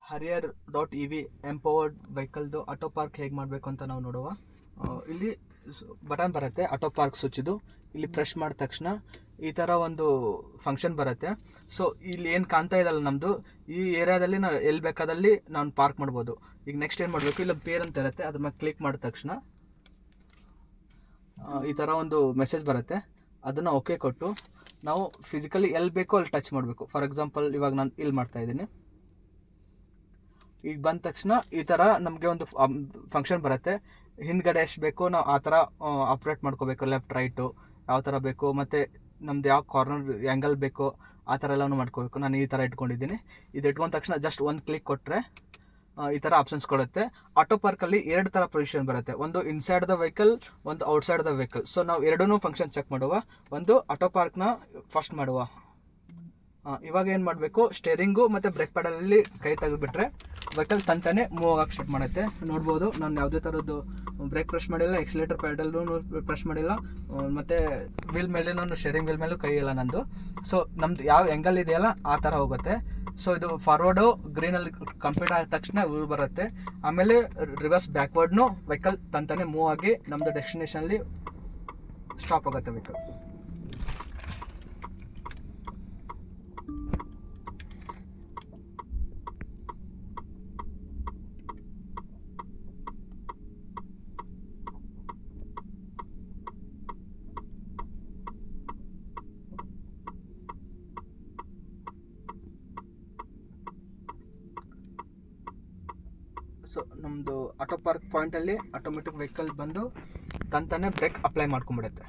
Harrier.ev empowered ವೆಹಿಕಲ್ದು auto park ಹೇಗೆ ಮಾಡಬೇಕು ಅಂತ ನಾವು ನೋಡುವ. ಇಲ್ಲಿ ಬಟನ್ ಬರುತ್ತೆ, ಆಟೋ ಪಾರ್ಕ್ ಸ್ವಿಚ್ದು. ಇಲ್ಲಿ ಪ್ರೆಸ್ ಮಾಡಿದ ತಕ್ಷಣ ಈ ಥರ ಒಂದು ಫಂಕ್ಷನ್ ಬರುತ್ತೆ. ಸೊ ಇಲ್ಲಿ ಏನು ಕಾಣ್ತಾ ಇದಲ್ಲ ನಮ್ಮದು, ಈ ಏರಿಯಾದಲ್ಲಿ ನಾವು ಎಲ್ಲಿ ಬೇಕಾದಲ್ಲಿ ನಾವು ಪಾರ್ಕ್ ಮಾಡ್ಬೋದು. ಈಗ ನೆಕ್ಸ್ಟ್ ಏನು ಮಾಡಬೇಕು, ಇಲ್ಲ ಪೇರ್ ಅಂತ ಇರುತ್ತೆ, ಅದ್ರ ಮೇಲೆ ಕ್ಲಿಕ್ ಮಾಡಿದ ತಕ್ಷಣ ಈ ಥರ ಒಂದು ಮೆಸೇಜ್ ಬರುತ್ತೆ. ಅದನ್ನು ಓಕೆ ಕೊಟ್ಟು ನಾವು ಫಿಸಿಕಲಿ ಎಲ್ಲಿ ಬೇಕೋ ಅಲ್ಲಿ ಟಚ್ ಮಾಡಬೇಕು. ಫಾರ್ ಎಕ್ಸಾಂಪಲ್ ಇವಾಗ ನಾನು ಇಲ್ಲಿ ಮಾಡ್ತಾ ಇದ್ದೀನಿ. ಈಗ ಬಂದ ತಕ್ಷಣ ಈ ಥರ ನಮಗೆ ಒಂದು ಫಂಕ್ಷನ್ ಬರುತ್ತೆ. ಹಿಂದ್ಗಡೆ ಎಷ್ಟು ಬೇಕೋ ನಾವು ಆ ಥರ ಆಪ್ರೇಟ್ ಮಾಡ್ಕೋಬೇಕು. ಲೆಫ್ಟ್ ರೈಟು ಯಾವ ಥರ ಬೇಕು, ಮತ್ತು ನಮ್ದು ಯಾವ ಕಾರ್ನರ್ ಆ್ಯಂಗಲ್ ಬೇಕೋ ಆ ಥರ ಎಲ್ಲನೂ ಮಾಡ್ಕೋಬೇಕು. ನಾನು ಈ ಥರ ಇಟ್ಕೊಂಡಿದ್ದೀನಿ. ಇದು ಇಟ್ಕೊಂಡ ತಕ್ಷಣ ಜಸ್ಟ್ ಒಂದು ಕ್ಲಿಕ್ ಕೊಟ್ಟರೆ ಈ ಥರ ಆಪ್ಷನ್ಸ್ ಕೊಡುತ್ತೆ. ಆಟೋ ಪಾರ್ಕಲ್ಲಿ 2 ಥರ ಪೊಸಿಷನ್ ಬರುತ್ತೆ, ಒಂದು ಇನ್ಸೈಡ್ ದ ವೆಹಿಕಲ್, ಒಂದು ಔಟ್ಸೈಡ್ ದ ವೆಹಿಕಲ್. ಸೊ ನಾವು ಎರಡೂ ಫಂಕ್ಷನ್ ಚೆಕ್ ಮಾಡುವ. ಒಂದು ಆಟೋ ಪಾರ್ಕ್ನ ಫಸ್ಟ್ ಮಾಡುವ. ಇವಾಗ ಏನು ಮಾಡಬೇಕು, ಸ್ಟೇರಿಂಗು ಮತ್ತು ಬ್ರೇಕ್ ಪ್ಯಾಡಲಲ್ಲಿ ಕೈ ತೆಗೆದುಬಿಟ್ರೆ ವೆಹಿಕಲ್ ತಂತಾನೆ ಮೂವ್ ಆಗಕ್ಕೆ ಸ್ಟಾರ್ಟ್ ಮಾಡುತ್ತೆ. ನೋಡ್ಬೋದು, ನಾನು ಯಾವುದೇ ಥರದ್ದು ಬ್ರೇಕ್ ಪ್ರೆಸ್ ಮಾಡಿಲ್ಲ, ಎಕ್ಸಿಲೇಟರ್ ಪ್ಯಾಡಲ್ನೂ ಪ್ರೆಸ್ ಮಾಡಿಲ್ಲ, ಮತ್ತು ವೀಲ್ ಮೇಲೇನೂ ಸ್ಟೇರಿಂಗ್ ವೀಲ್ ಮೇಲೂ ಕೈ ಇಲ್ಲ ನಂದು. ಸೊ ನಮ್ದು ಯಾವ ಆ್ಯಂಗಲ್ ಇದೆಯಲ್ಲ ಆ ಥರ ಹೋಗುತ್ತೆ. ಸೊ ಇದು ಫಾರ್ವರ್ಡು ಗ್ರೀನಲ್ಲಿ ಕಂಪ್ಲೀಟ್ ಆದ ತಕ್ಷಣ ವ್ಯೂ ಬರುತ್ತೆ. ಆಮೇಲೆ ರಿವರ್ಸ್ ಬ್ಯಾಕ್ವರ್ಡ್ನು ವೆಹಿಕಲ್ ತಂತಾನೆ ಮೂವ್ ಆಗಿ ನಮ್ಮದು ಡೆಸ್ಟಿನೇಷನಲ್ಲಿ ಸ್ಟಾಪ್ ಆಗುತ್ತೆ ವೆಹಿಕಲ್. ಸೊ ನಮ್ಮದು ಆಟೋ ಪಾರ್ಕ್ ಪಾಯಿಂಟಲ್ಲಿ ಆಟೋಮೆಟಿಕ್ ವೆಹಿಕಲ್ ಬಂದು ತಂತಾನೆ ಬ್ರೇಕ್ ಅಪ್ಲೈ ಮಾಡ್ಕೊಂಬಿಡುತ್ತೆ.